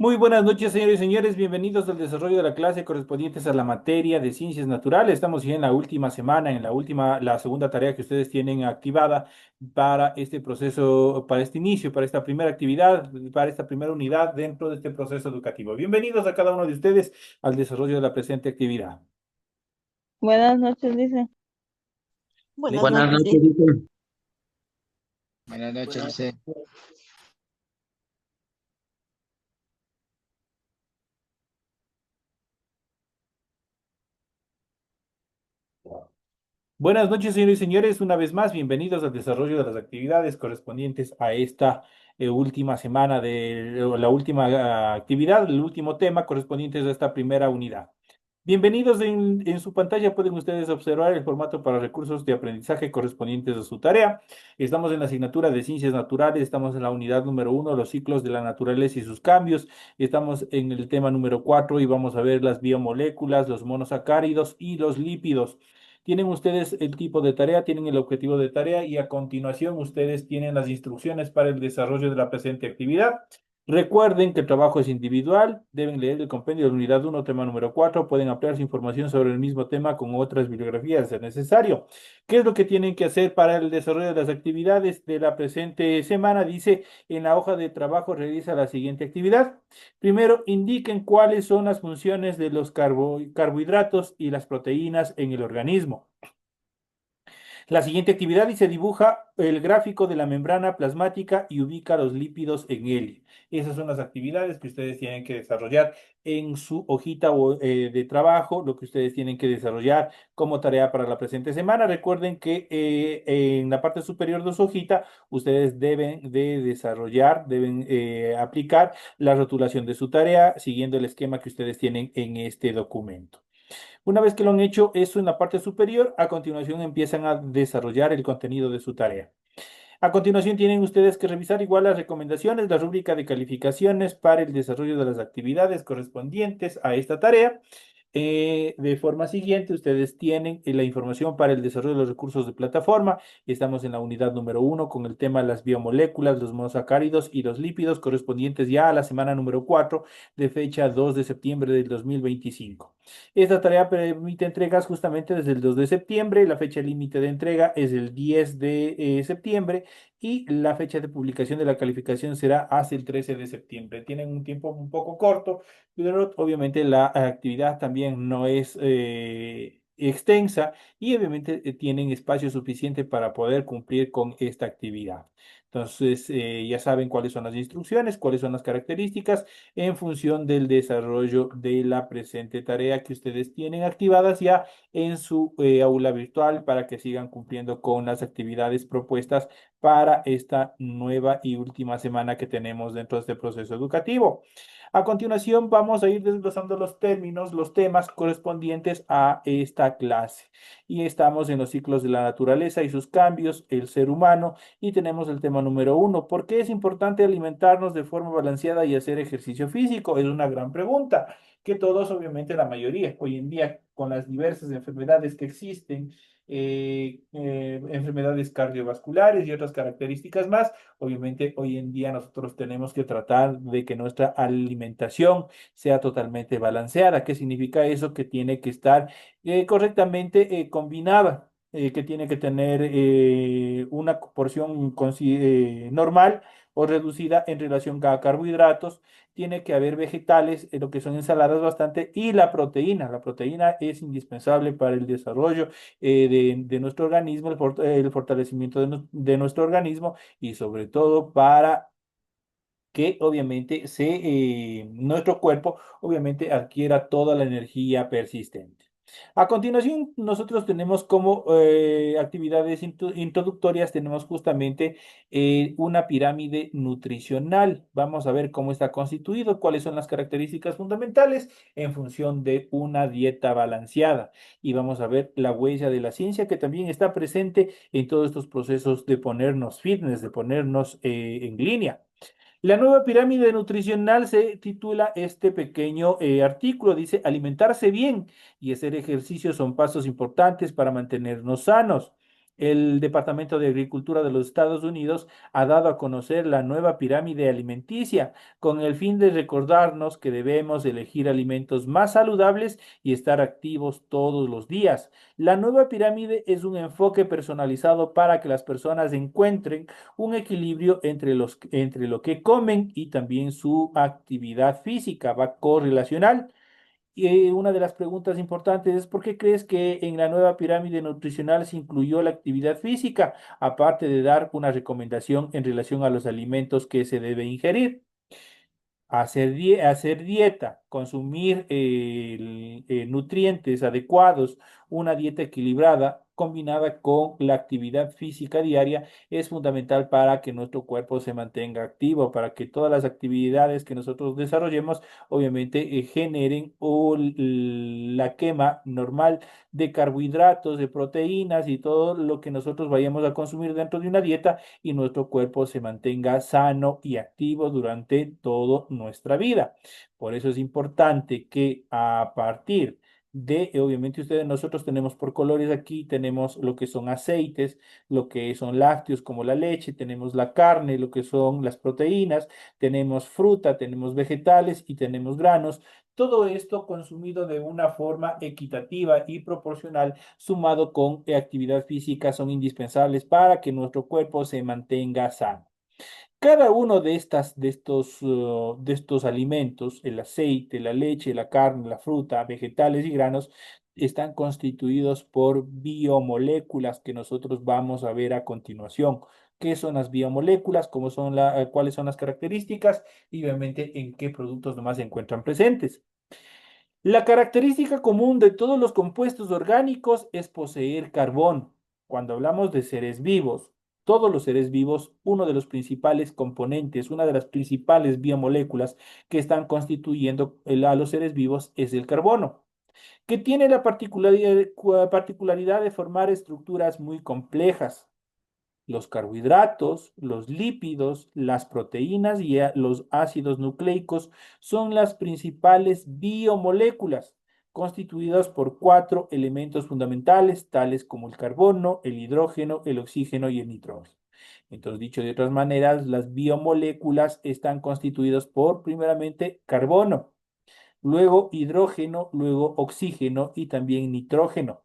Muy buenas noches, señores y señores. Bienvenidos al desarrollo de la clase correspondientes a la materia de ciencias naturales. Estamos ya en la última semana, la segunda tarea que ustedes tienen activada para este proceso, para este inicio, para esta primera actividad, para esta primera unidad dentro de este proceso educativo. Bienvenidos a cada uno de ustedes al desarrollo de la presente actividad. Buenas noches, dice. Le- Buenas Buenas noches, noches, Liz. Víctor. Buenas noches, José. Buenas noches, señores y señores. Una vez más, bienvenidos al desarrollo de las actividades correspondientes a esta última semana o la última actividad, el último tema correspondientes a esta primera unidad. Bienvenidos en su pantalla, pueden ustedes observar el formato para recursos de aprendizaje correspondientes a su tarea. Estamos en la asignatura de ciencias naturales, estamos en la unidad número 1, los ciclos de la naturaleza y sus cambios. Estamos en el tema número 4 y vamos a ver las biomoléculas, los monosacáridos y los lípidos. Tienen ustedes el tipo de tarea, tienen el objetivo de tarea y a continuación ustedes tienen las instrucciones para el desarrollo de la presente actividad. Recuerden que el trabajo es individual, deben leer el compendio de la unidad 1, tema número 4, pueden ampliar su información sobre el mismo tema con otras bibliografías, si es necesario. ¿Qué es lo que tienen que hacer para el desarrollo de las actividades de la presente semana? Dice, en la hoja de trabajo realiza la siguiente actividad. Primero, indiquen cuáles son las funciones de los carbohidratos y las proteínas en el organismo. La siguiente actividad dice dibuja el gráfico de la membrana plasmática y ubica los lípidos en él. Esas son las actividades que ustedes tienen que desarrollar en su hojita de trabajo, lo que ustedes tienen que desarrollar como tarea para la presente semana. Recuerden que en la parte superior de su hojita ustedes deben de desarrollar, deben aplicar la rotulación de su tarea siguiendo el esquema que ustedes tienen en este documento. Una vez que lo han hecho eso en la parte superior, a continuación empiezan a desarrollar el contenido de su tarea. A continuación tienen ustedes que revisar igual las recomendaciones, la rúbrica de calificaciones para el desarrollo de las actividades correspondientes a esta tarea. De forma siguiente, ustedes tienen la información para el desarrollo de los recursos de plataforma. Estamos en la unidad número 1 con el tema de las biomoléculas, los monosacáridos y los lípidos correspondientes ya a la semana número 4 de fecha 2 de septiembre del 2025. Esta tarea permite entregas justamente desde el 2 de septiembre. La fecha límite de entrega es el 10 de septiembre y la fecha de publicación de la calificación será hasta el 13 de septiembre. Tienen un tiempo un poco corto, pero obviamente la actividad también no es extensa y obviamente tienen espacio suficiente para poder cumplir con esta actividad. Entonces, ya saben cuáles son las instrucciones, cuáles son las características en función del desarrollo de la presente tarea que ustedes tienen activadas ya en su aula virtual para que sigan cumpliendo con las actividades propuestas para esta nueva y última semana que tenemos dentro de este proceso educativo. A continuación, vamos a ir desglosando los términos, los temas correspondientes a esta clase. Y estamos en los ciclos de la naturaleza y sus cambios, el ser humano, y tenemos el tema número 1. ¿Por qué es importante alimentarnos de forma balanceada y hacer ejercicio físico? Es una gran pregunta que todos, obviamente la mayoría, hoy en día, con las diversas enfermedades que existen, enfermedades cardiovasculares y otras características más. Obviamente, hoy en día nosotros tenemos que tratar de que nuestra alimentación sea totalmente balanceada. ¿Qué significa eso? Que tiene que estar correctamente combinada, que tiene que tener una porción normal o reducida en relación a carbohidratos. Tiene que haber vegetales, lo que son ensaladas bastante, y la proteína. La proteína es indispensable para el desarrollo de nuestro organismo, el fortalecimiento de nuestro organismo y sobre todo para que obviamente nuestro cuerpo obviamente adquiera toda la energía persistente. A continuación, nosotros tenemos como actividades introductorias, tenemos justamente una pirámide nutricional. Vamos a ver cómo está constituido, cuáles son las características fundamentales en función de una dieta balanceada. Y vamos a ver la huella de la ciencia que también está presente en todos estos procesos de ponernos fitness, de ponernos en línea. La nueva pirámide nutricional se titula este pequeño artículo. Dice, alimentarse bien y hacer ejercicio son pasos importantes para mantenernos sanos. El Departamento de Agricultura de los Estados Unidos ha dado a conocer la nueva pirámide alimenticia con el fin de recordarnos que debemos elegir alimentos más saludables y estar activos todos los días. La nueva pirámide es un enfoque personalizado para que las personas encuentren un equilibrio entre lo que comen y también su actividad física, va correlacional. Y una de las preguntas importantes es ¿por qué crees que en la nueva pirámide nutricional se incluyó la actividad física, aparte de dar una recomendación en relación a los alimentos que se debe ingerir? Hacer dieta, consumir nutrientes adecuados, una dieta equilibrada combinada con la actividad física diaria es fundamental para que nuestro cuerpo se mantenga activo, para que todas las actividades que nosotros desarrollemos obviamente generen la quema normal de carbohidratos, de proteínas y todo lo que nosotros vayamos a consumir dentro de una dieta y nuestro cuerpo se mantenga sano y activo durante toda nuestra vida. Por eso es importante que a partir obviamente ustedes, nosotros tenemos por colores aquí, tenemos lo que son aceites, lo que son lácteos como la leche, tenemos la carne, lo que son las proteínas, tenemos fruta, tenemos vegetales y tenemos granos. Todo esto consumido de una forma equitativa y proporcional, sumado con actividad física, son indispensables para que nuestro cuerpo se mantenga sano. Cada uno de estos alimentos, el aceite, la leche, la carne, la fruta, vegetales y granos, están constituidos por biomoléculas que nosotros vamos a ver a continuación. ¿Qué son las biomoléculas? ¿Cuáles son las características? Y obviamente en qué productos nomás se encuentran presentes. La característica común de todos los compuestos orgánicos es poseer carbón. Cuando hablamos de seres vivos, todos los seres vivos, uno de los principales componentes, una de las principales biomoléculas que están constituyendo a los seres vivos es el carbono, que tiene la particularidad de formar estructuras muy complejas. Los carbohidratos, los lípidos, las proteínas y los ácidos nucleicos son las principales biomoléculas, constituidas por cuatro elementos fundamentales, tales como el carbono, el hidrógeno, el oxígeno y el nitrógeno. Entonces, dicho de otras maneras, las biomoléculas están constituidas por, primeramente, carbono, luego hidrógeno, luego oxígeno y también nitrógeno.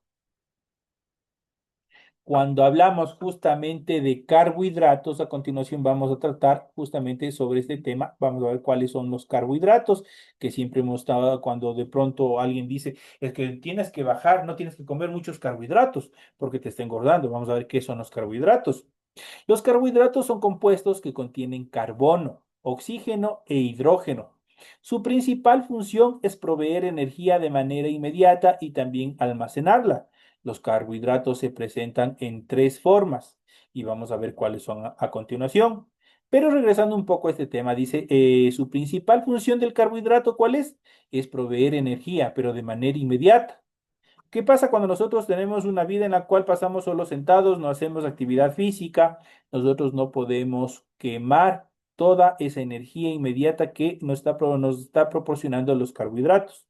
Cuando hablamos justamente de carbohidratos, a continuación vamos a tratar justamente sobre este tema. Vamos a ver cuáles son los carbohidratos, que siempre hemos estado cuando de pronto alguien dice, es que tienes que bajar, no tienes que comer muchos carbohidratos porque te está engordando. Vamos a ver qué son los carbohidratos. Los carbohidratos son compuestos que contienen carbono, oxígeno e hidrógeno. Su principal función es proveer energía de manera inmediata y también almacenarla. Los carbohidratos se presentan en tres formas y vamos a ver cuáles son a continuación. Pero regresando un poco a este tema, dice, su principal función del carbohidrato, ¿cuál es? Es proveer energía, pero de manera inmediata. ¿Qué pasa cuando nosotros tenemos una vida en la cual pasamos solo sentados, no hacemos actividad física? Nosotros no podemos quemar toda esa energía inmediata que nos está proporcionando los carbohidratos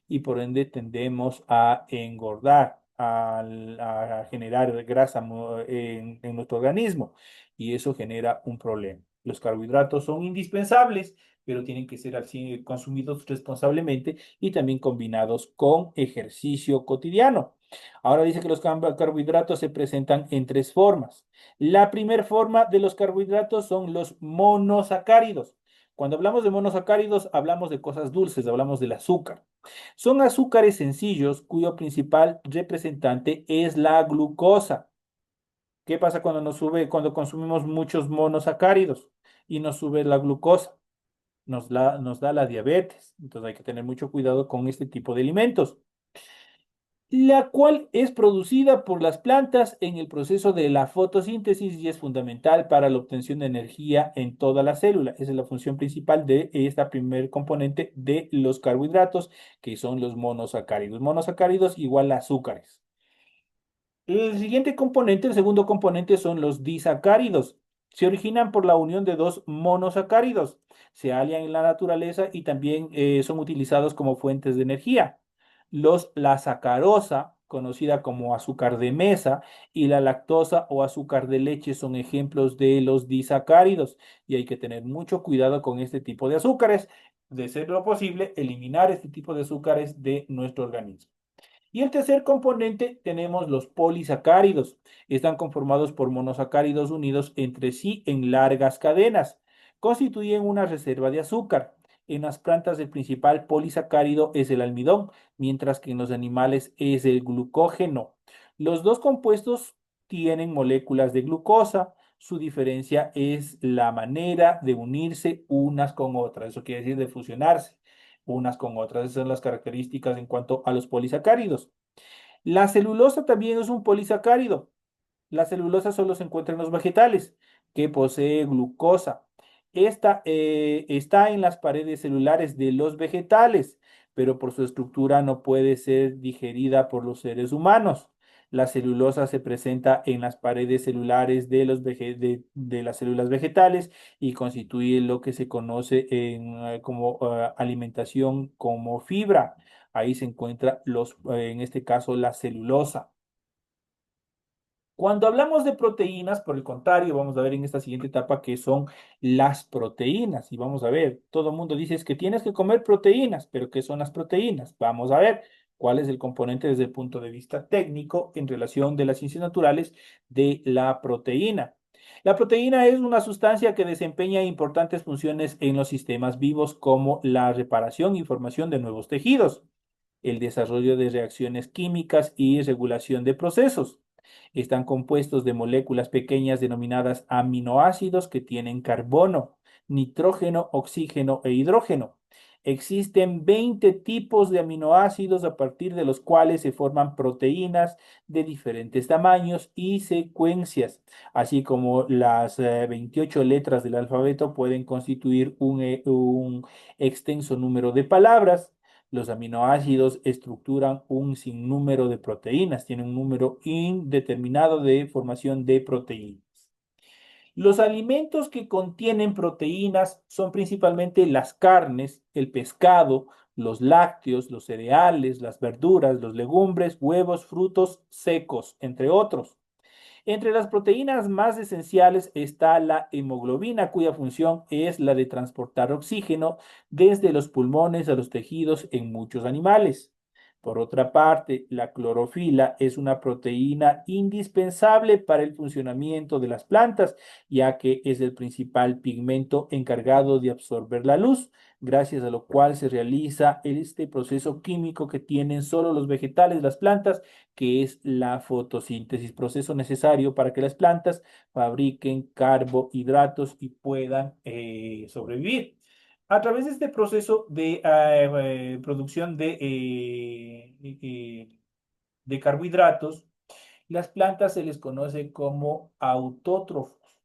y por ende tendemos a engordar, a generar grasa en nuestro organismo y eso genera un problema. Los carbohidratos son indispensables, pero tienen que ser así consumidos responsablemente y también combinados con ejercicio cotidiano. Ahora dice que los carbohidratos se presentan en tres formas. La primera forma de los carbohidratos son los monosacáridos. Cuando hablamos de monosacáridos, hablamos de cosas dulces, hablamos del azúcar. Son azúcares sencillos cuyo principal representante es la glucosa. ¿Qué pasa cuando consumimos muchos monosacáridos y nos sube la glucosa? Nos da la diabetes. Entonces hay que tener mucho cuidado con este tipo de alimentos, la cual es producida por las plantas en el proceso de la fotosíntesis y es fundamental para la obtención de energía en toda la célula. Esa es la función principal de esta primer componente de los carbohidratos, que son los monosacáridos. Monosacáridos igual a azúcares. El siguiente componente, el segundo componente, son los disacáridos. Se originan por la unión de dos monosacáridos. Se hallan en la naturaleza y también son utilizados como fuentes de energía. La sacarosa conocida como azúcar de mesa, y la lactosa o azúcar de leche son ejemplos de los disacáridos. Y hay que tener mucho cuidado con este tipo de azúcares. De ser lo posible, eliminar este tipo de azúcares de nuestro organismo. Y el tercer componente tenemos los polisacáridos. Están conformados por monosacáridos unidos entre sí en largas cadenas. Constituyen una reserva de azúcar. En las plantas el principal polisacárido es el almidón, mientras que en los animales es el glucógeno. Los dos compuestos tienen moléculas de glucosa. Su diferencia es la manera de unirse unas con otras. Eso quiere decir de fusionarse unas con otras. Esas son las características en cuanto a los polisacáridos. La celulosa también es un polisacárido. La celulosa solo se encuentra en los vegetales, que posee glucosa. Esta está en las paredes celulares de los vegetales, pero por su estructura no puede ser digerida por los seres humanos. La celulosa se presenta en las paredes celulares de las células vegetales y constituye lo que se conoce como alimentación como fibra. Ahí se encuentra en este caso, la celulosa. Cuando hablamos de proteínas, por el contrario, vamos a ver en esta siguiente etapa qué son las proteínas. Y vamos a ver, todo el mundo dice es que tienes que comer proteínas, pero ¿qué son las proteínas? Vamos a ver cuál es el componente desde el punto de vista técnico en relación de las ciencias naturales de la proteína. La proteína es una sustancia que desempeña importantes funciones en los sistemas vivos como la reparación y formación de nuevos tejidos, el desarrollo de reacciones químicas y regulación de procesos. Están compuestos de moléculas pequeñas denominadas aminoácidos que tienen carbono, nitrógeno, oxígeno e hidrógeno. Existen 20 tipos de aminoácidos a partir de los cuales se forman proteínas de diferentes tamaños y secuencias, así como las 28 letras del alfabeto pueden constituir un extenso número de palabras. Los aminoácidos estructuran un sinnúmero de proteínas, tienen un número indeterminado de formación de proteínas. Los alimentos que contienen proteínas son principalmente las carnes, el pescado, los lácteos, los cereales, las verduras, los legumbres, huevos, frutos secos, entre otros. Entre las proteínas más esenciales está la hemoglobina, cuya función es la de transportar oxígeno desde los pulmones a los tejidos en muchos animales. Por otra parte, la clorofila es una proteína indispensable para el funcionamiento de las plantas, ya que es el principal pigmento encargado de absorber la luz, gracias a lo cual se realiza este proceso químico que tienen solo los vegetales, las plantas, que es la fotosíntesis, proceso necesario para que las plantas fabriquen carbohidratos y puedan sobrevivir. A través de este proceso de producción de carbohidratos, las plantas se les conoce como autótrofos.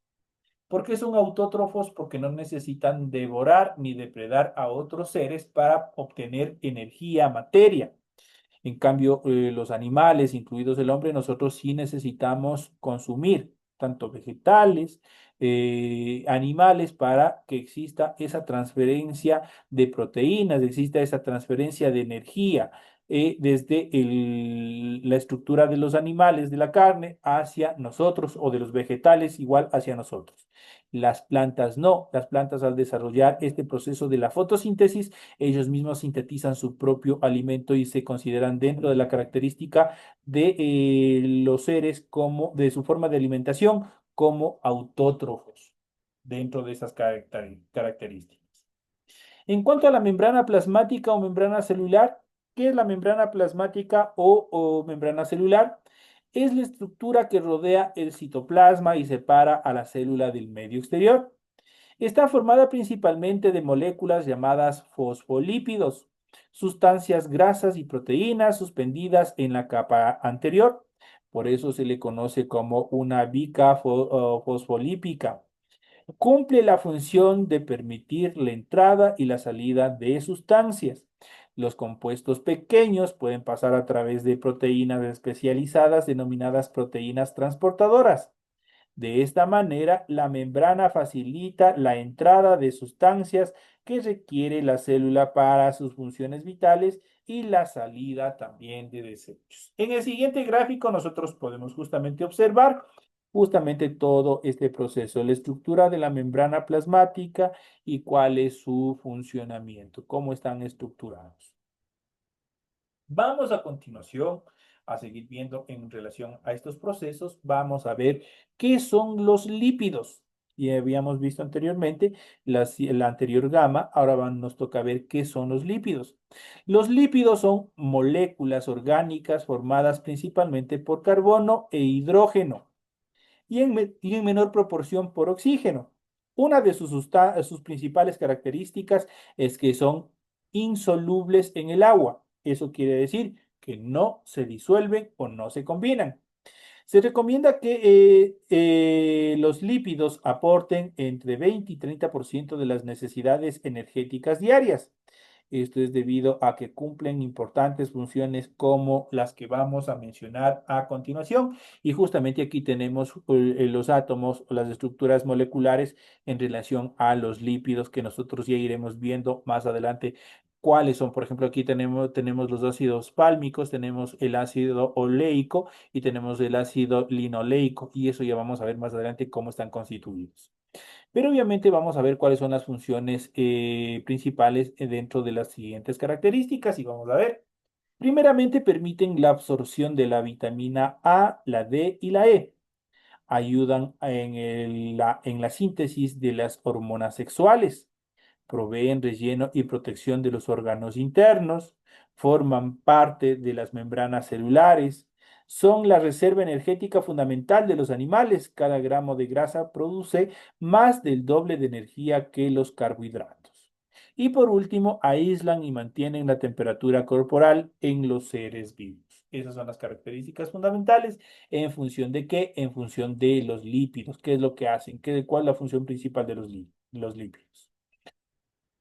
¿Por qué son autótrofos? Porque no necesitan devorar ni depredar a otros seres para obtener energía, materia. En cambio, los animales, incluidos el hombre, nosotros sí necesitamos consumir tanto vegetales, animales, para que exista esa transferencia de proteínas, exista esa transferencia de energía desde la estructura de los animales, de la carne, hacia nosotros, o de los vegetales igual hacia nosotros. Las plantas no, las plantas al desarrollar este proceso de la fotosíntesis, ellos mismos sintetizan su propio alimento y se consideran dentro de la característica de los seres como de su forma de alimentación como autótrofos dentro de esas características. En cuanto a la membrana plasmática o membrana celular, ¿qué es la membrana plasmática o membrana celular? Es la estructura que rodea el citoplasma y separa a la célula del medio exterior. Está formada principalmente de moléculas llamadas fosfolípidos, sustancias grasas y proteínas suspendidas en la capa anterior. Por eso se le conoce como una bica fosfolípica. Cumple la función de permitir la entrada y la salida de sustancias. Los compuestos pequeños pueden pasar a través de proteínas especializadas denominadas proteínas transportadoras. De esta manera, la membrana facilita la entrada de sustancias que requiere la célula para sus funciones vitales y la salida también de desechos. En el siguiente gráfico nosotros podemos justamente observar justamente todo este proceso, la estructura de la membrana plasmática y cuál es su funcionamiento, cómo están estructurados. Vamos a continuación a seguir viendo en relación a estos procesos. Vamos a ver qué son los lípidos. Y habíamos visto anteriormente la anterior gama, ahora nos toca ver qué son los lípidos. Los lípidos son moléculas orgánicas formadas principalmente por carbono e hidrógeno y en menor proporción por oxígeno. Una de sus principales características es que son insolubles en el agua. Eso quiere decir que no se disuelven o no se combinan. Se recomienda que los lípidos aporten entre 20 y 30% de las necesidades energéticas diarias. Esto es debido a que cumplen importantes funciones como las que vamos a mencionar a continuación. Y justamente aquí tenemos los átomos o las estructuras moleculares en relación a los lípidos que nosotros ya iremos viendo más adelante. ¿Cuáles son? Por ejemplo, aquí tenemos los ácidos pálmicos, tenemos el ácido oleico y tenemos el ácido linoleico. Y eso ya vamos a ver más adelante cómo están constituidos. Pero obviamente vamos a ver cuáles son las funciones principales dentro de las siguientes características y vamos a ver. Primeramente, permiten la absorción de la vitamina A, la D y la E. Ayudan en la síntesis de las hormonas sexuales, proveen relleno y protección de los órganos internos, forman parte de las membranas celulares, son la reserva energética fundamental de los animales. Cada gramo de grasa produce más del doble de energía que los carbohidratos. Y por último, aíslan y mantienen la temperatura corporal en los seres vivos. Esas son las características fundamentales. ¿En función de qué? En función de los lípidos. ¿Qué es lo que hacen? ¿Cuál es la función principal de los lípidos?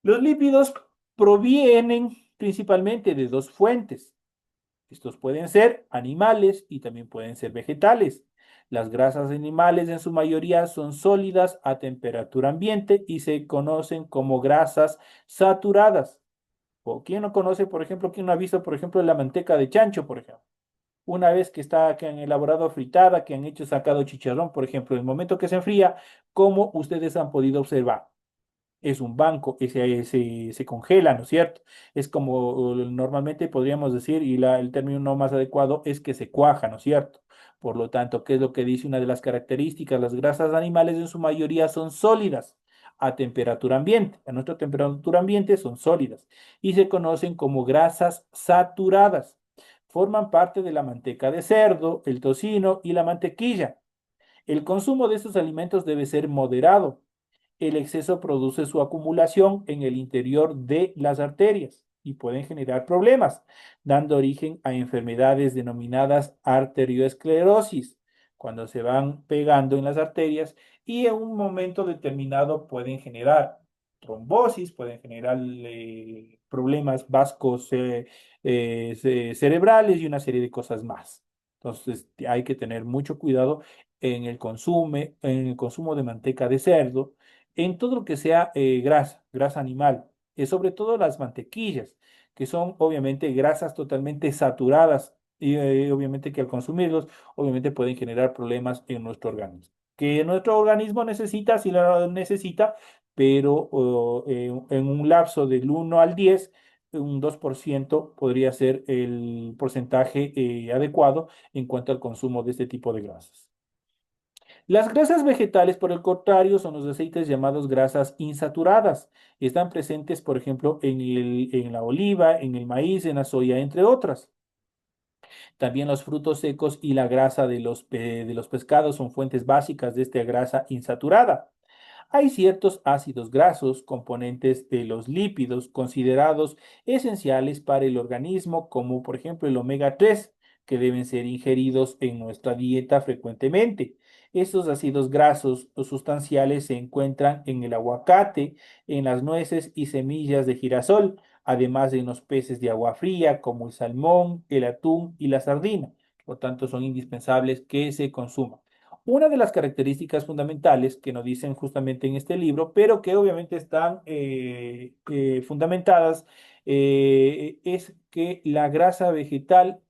Los lípidos provienen principalmente de dos fuentes. Estos pueden ser animales y también pueden ser vegetales. Las grasas animales en su mayoría son sólidas a temperatura ambiente y se conocen como grasas saturadas. ¿O quién no conoce, por ejemplo, quién no ha visto, por ejemplo, la manteca de chancho, por ejemplo? Una vez que han elaborado fritada, que han hecho sacado chicharrón, por ejemplo, en el momento que se enfría, como ustedes han podido observar es un banco, se congela, ¿no es cierto? Es como normalmente podríamos decir, y el término no más adecuado es que se cuaja, ¿no es cierto? Por lo tanto, ¿qué es lo que dice una de las características? Las grasas animales en su mayoría son sólidas a temperatura ambiente. A nuestra temperatura ambiente son sólidas y se conocen como grasas saturadas. Forman parte de la manteca de cerdo, el tocino y la mantequilla. El consumo de estos alimentos debe ser moderado. El exceso produce su acumulación en el interior de las arterias y pueden generar problemas, dando origen a enfermedades denominadas arterioesclerosis, cuando se van pegando en las arterias y en un momento determinado pueden generar trombosis, pueden generar problemas vascos cerebrales y una serie de cosas más. Entonces hay que tener mucho cuidado en el consumo de manteca de cerdo en todo lo que sea grasa animal, sobre todo las mantequillas, que son obviamente grasas totalmente saturadas y obviamente que al consumirlos, obviamente pueden generar problemas en nuestro organismo. Que nuestro organismo necesita, si lo necesita, pero en un lapso del 1 al 10, un 2% podría ser el porcentaje adecuado en cuanto al consumo de este tipo de grasas. Las grasas vegetales, por el contrario, son los aceites llamados grasas insaturadas. Están presentes, por ejemplo, en la oliva, en el maíz, en la soya, entre otras. También los frutos secos y la grasa de los pescados son fuentes básicas de esta grasa insaturada. Hay ciertos ácidos grasos, componentes de los lípidos, considerados esenciales para el organismo, como por ejemplo el omega 3, que deben ser ingeridos en nuestra dieta frecuentemente. Estos ácidos grasos o sustanciales se encuentran en el aguacate, en las nueces y semillas de girasol, además de en los peces de agua fría, como el salmón, el atún y la sardina. Por tanto, son indispensables que se consuman. Una de las características fundamentales que nos dicen justamente en este libro, pero que obviamente están fundamentadas, es que la grasa vegetal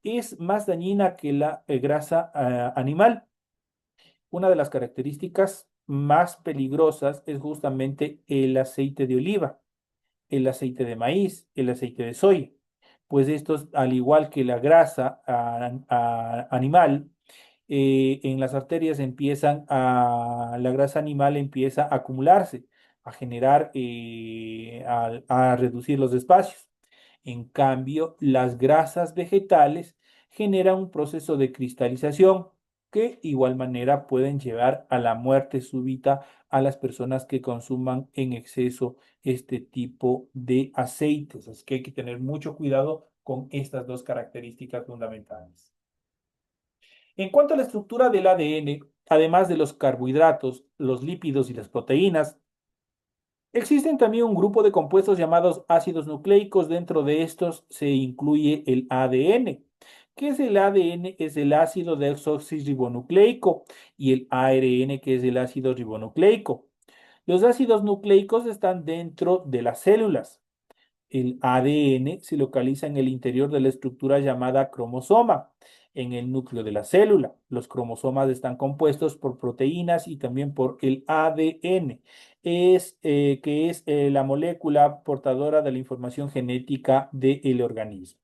es más dañina que la grasa animal. Una de las características más peligrosas es justamente el aceite de oliva, el aceite de maíz, el aceite de soya, pues estos, al igual que la grasa animal, en las arterias la grasa animal empieza a acumularse, a generar, a reducir los espacios. En cambio, las grasas vegetales generan un proceso de cristalización que igual manera pueden llevar a la muerte súbita a las personas que consuman en exceso este tipo de aceites. Así que hay que tener mucho cuidado con estas dos características fundamentales. En cuanto a la estructura del ADN, además de los carbohidratos, los lípidos y las proteínas, existen también un grupo de compuestos llamados ácidos nucleicos. Dentro de estos se incluye el ADN. ¿Qué es el ADN? Es el ácido desoxirribonucleico y el ARN, que es el ácido ribonucleico. Los ácidos nucleicos están dentro de las células. El ADN se localiza en el interior de la estructura llamada cromosoma, en el núcleo de la célula. Los cromosomas están compuestos por proteínas y también por el ADN, que es la molécula portadora de la información genética del organismo.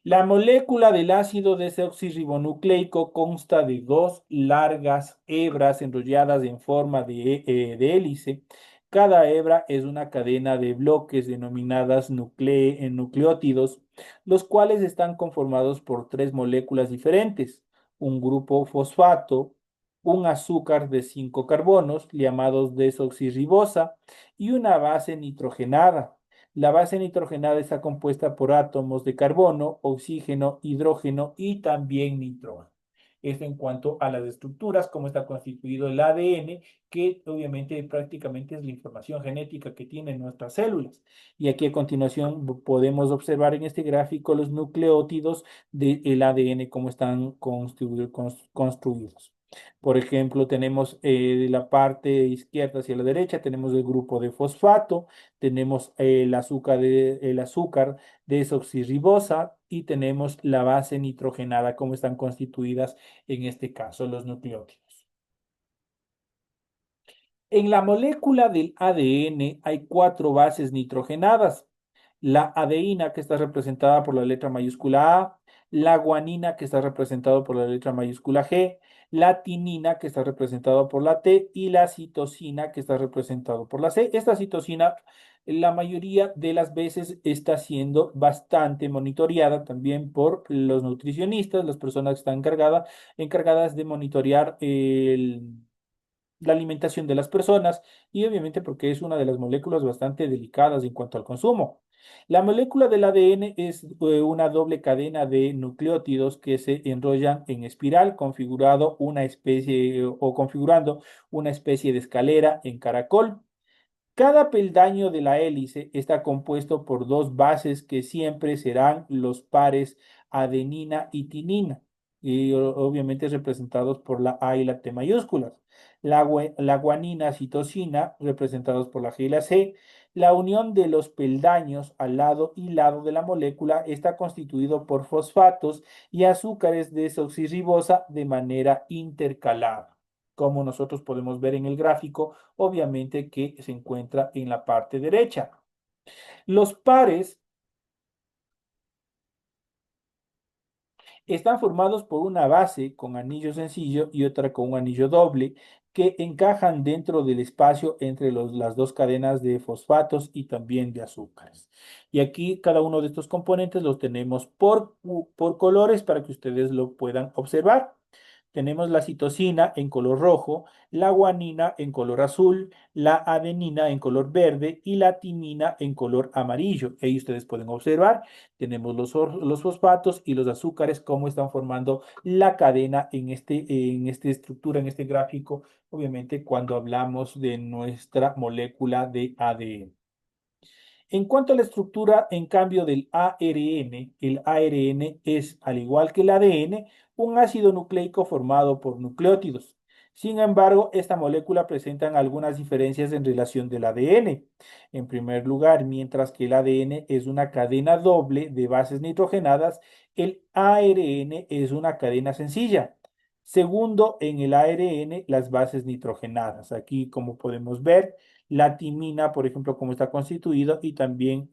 La molécula del ácido desoxirribonucleico consta de dos largas hebras enrolladas en forma de hélice. Cada hebra es una cadena de bloques denominadas nucleótidos, los cuales están conformados por tres moléculas diferentes: un grupo fosfato, un azúcar de 5 carbonos llamados desoxirribosa y una base nitrogenada. La base nitrogenada está compuesta por átomos de carbono, oxígeno, hidrógeno y también nitrógeno. Esto en cuanto a las estructuras, cómo está constituido el ADN, que obviamente prácticamente es la información genética que tienen nuestras células. Y aquí a continuación podemos observar en este gráfico los nucleótidos del ADN, cómo están construidos. Por ejemplo, tenemos de la parte izquierda hacia la derecha, tenemos el grupo de fosfato, tenemos el azúcar desoxirribosa y tenemos la base nitrogenada, cómo están constituidas en este caso los nucleótidos. En la molécula del ADN hay cuatro bases nitrogenadas: la adeína, que está representada por la letra mayúscula A, la guanina, que está representado por la letra mayúscula G, la timina, que está representado por la T, y la citosina, que está representado por la C. Esta citosina, la mayoría de las veces, está siendo bastante monitoreada también por los nutricionistas, las personas que están encargadas de monitorear la alimentación de las personas, y obviamente porque es una de las moléculas bastante delicadas en cuanto al consumo. La molécula del ADN es una doble cadena de nucleótidos que se enrollan en espiral, configurando una especie de escalera en caracol. Cada peldaño de la hélice está compuesto por dos bases que siempre serán los pares adenina y timina, y obviamente representados por la A y la T mayúsculas. La guanina, citosina, representados por la G y la C. La unión de los peldaños al lado y lado de la molécula está constituido por fosfatos y azúcares desoxirribosa de manera intercalada, como nosotros podemos ver en el gráfico, obviamente que se encuentra en la parte derecha. Los pares están formados por una base con anillo sencillo y otra con un anillo doble, que encajan dentro del espacio entre las dos cadenas de fosfatos y también de azúcares. Y aquí cada uno de estos componentes los tenemos por colores para que ustedes lo puedan observar. Tenemos la citosina en color rojo, la guanina en color azul, la adenina en color verde y la timina en color amarillo. Ahí ustedes pueden observar, tenemos los fosfatos y los azúcares, cómo están formando la cadena en esta estructura, en este gráfico, obviamente cuando hablamos de nuestra molécula de ADN. En cuanto a la estructura, en cambio, del ARN, el ARN es, al igual que el ADN, un ácido nucleico formado por nucleótidos. Sin embargo, esta molécula presenta algunas diferencias en relación del ADN. En primer lugar, mientras que el ADN es una cadena doble de bases nitrogenadas, el ARN es una cadena sencilla. Segundo, en el ARN, las bases nitrogenadas. Aquí, como podemos ver, la timina, por ejemplo, cómo está constituido, y también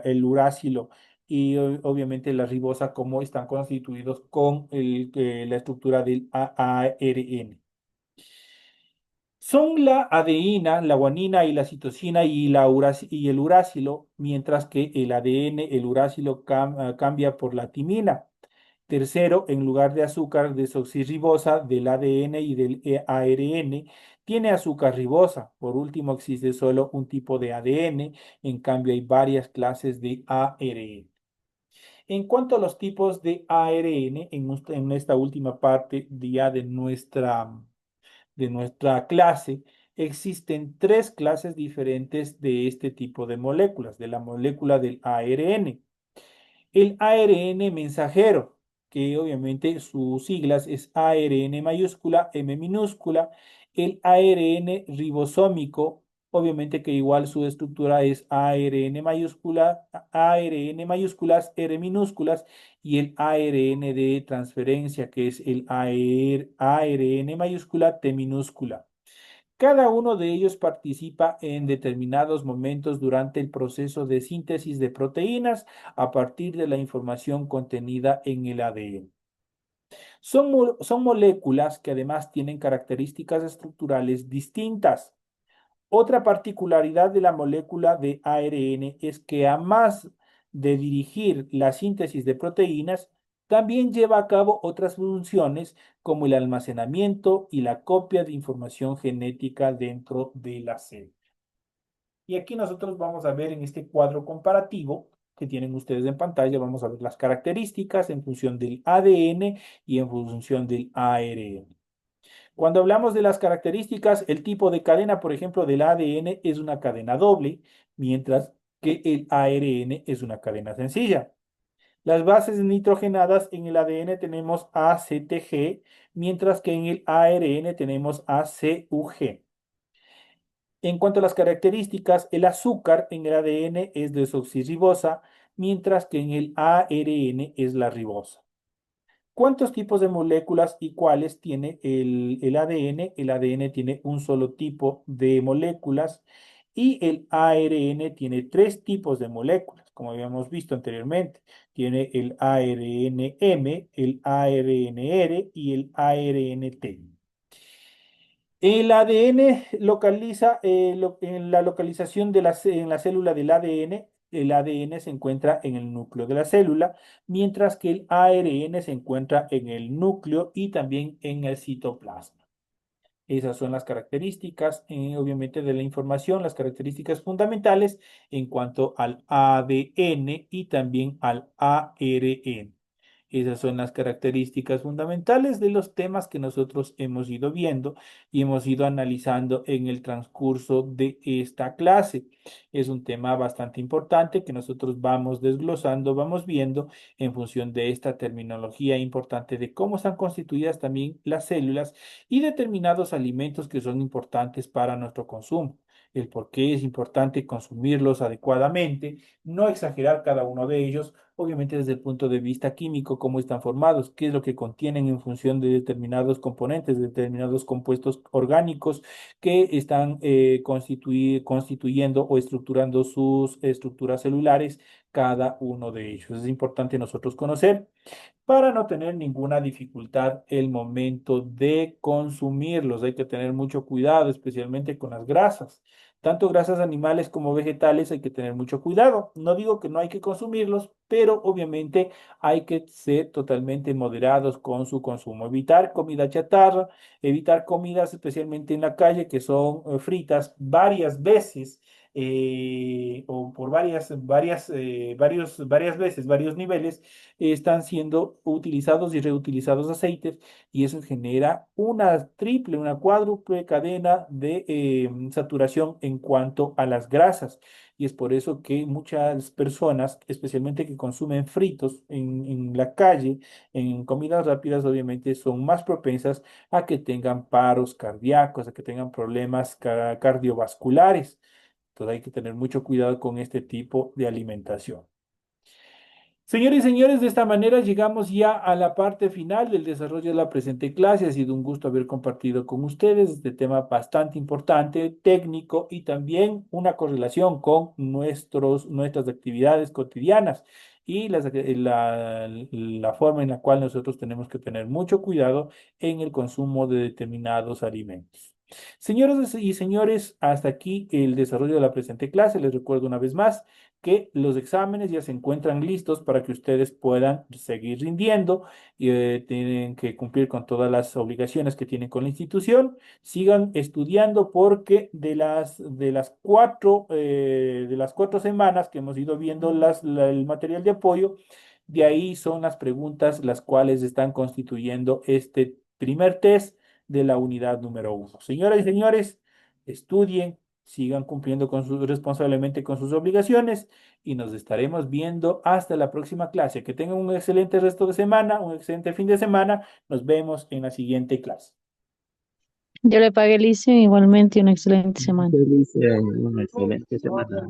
el uracilo y obviamente la ribosa, cómo están constituidos con la estructura del ARN. Son la adeína, la guanina y la citosina y el uracilo, mientras que el ADN, el uracilo cambia por la timina. Tercero, en lugar de azúcar desoxirribosa del ADN y del ARN, tiene azúcar ribosa. Por último, existe solo un tipo de ADN, en cambio hay varias clases de ARN. En cuanto a los tipos de ARN, en esta última parte ya de nuestra clase, existen tres clases diferentes de este tipo de moléculas, de la molécula del ARN. El ARN mensajero, que obviamente sus siglas es ARN mayúscula, M minúscula. El ARN ribosómico, obviamente que igual su estructura es ARN mayúscula, ARN mayúsculas, R minúsculas. Y el ARN de transferencia, que es el ARN mayúscula, T minúscula. Cada uno de ellos participa en determinados momentos durante el proceso de síntesis de proteínas a partir de la información contenida en el ADN. Son moléculas que además tienen características estructurales distintas. Otra particularidad de la molécula de ARN es que además de dirigir la síntesis de proteínas, también lleva a cabo otras funciones como el almacenamiento y la copia de información genética dentro de la célula. Y aquí nosotros vamos a ver en este cuadro comparativo que tienen ustedes en pantalla, vamos a ver las características en función del ADN y en función del ARN. Cuando hablamos de las características, el tipo de cadena, por ejemplo, del ADN es una cadena doble, mientras que el ARN es una cadena sencilla. Las bases nitrogenadas en el ADN tenemos ACTG, mientras que en el ARN tenemos ACUG. En cuanto a las características, el azúcar en el ADN es desoxirribosa, mientras que en el ARN es la ribosa. ¿Cuántos tipos de moléculas y cuáles tiene el ADN? El ADN tiene un solo tipo de moléculas y el ARN tiene tres tipos de moléculas, como habíamos visto anteriormente. Tiene el ARNM, el ARNR y el ARNT. El ADN localiza, en la localización en la célula del ADN, el ADN se encuentra en el núcleo de la célula, mientras que el ARN se encuentra en el núcleo y también en el citoplasma. Esas son las características, obviamente, de la información, las características fundamentales en cuanto al ADN y también al ARN. Esas son las características fundamentales de los temas que nosotros hemos ido viendo y hemos ido analizando en el transcurso de esta clase. Es un tema bastante importante que nosotros vamos desglosando, vamos viendo en función de esta terminología importante de cómo están constituidas también las células y determinados alimentos que son importantes para nuestro consumo. El por qué es importante consumirlos adecuadamente, no exagerar cada uno de ellos, obviamente desde el punto de vista químico, cómo están formados, qué es lo que contienen en función de determinados componentes, de determinados compuestos orgánicos que están constituyendo o estructurando sus estructuras celulares, cada uno de ellos. Es importante nosotros conocer para no tener ninguna dificultad el momento de consumirlos. Hay que tener mucho cuidado, especialmente con las grasas. Tanto grasas animales como vegetales hay que tener mucho cuidado. No digo que no hay que consumirlos, pero obviamente hay que ser totalmente moderados con su consumo. Evitar comida chatarra, evitar comidas especialmente en la calle que son fritas varias veces o por varias veces, varios niveles, están siendo utilizados y reutilizados aceites y eso genera una triple, una cuádruple cadena de saturación en cuanto a las grasas. Y es por eso que muchas personas, especialmente que consumen fritos en la calle, en comidas rápidas, obviamente son más propensas a que tengan paros cardíacos, a que tengan problemas cardiovasculares. Entonces hay que tener mucho cuidado con este tipo de alimentación. Señores y señores, de esta manera llegamos ya a la parte final del desarrollo de la presente clase. Ha sido un gusto haber compartido con ustedes este tema bastante importante, técnico y también una correlación con nuestras actividades cotidianas y la forma en la cual nosotros tenemos que tener mucho cuidado en el consumo de determinados alimentos. Señoras y señores, hasta aquí el desarrollo de la presente clase. Les recuerdo una vez más que los exámenes ya se encuentran listos para que ustedes puedan seguir rindiendo y tienen que cumplir con todas las obligaciones que tienen con la institución. Sigan estudiando porque de las 4 semanas que hemos ido viendo el material de apoyo, de ahí son las preguntas las cuales están constituyendo este primer test de la unidad número 1. Señoras y señores, estudien, sigan cumpliendo responsablemente con sus obligaciones y nos estaremos viendo hasta la próxima clase. Que tengan un excelente resto de semana, un excelente fin de semana. Nos vemos en la siguiente clase. Yo le pagué el liceo igualmente una excelente semana. Feliz, una excelente semana.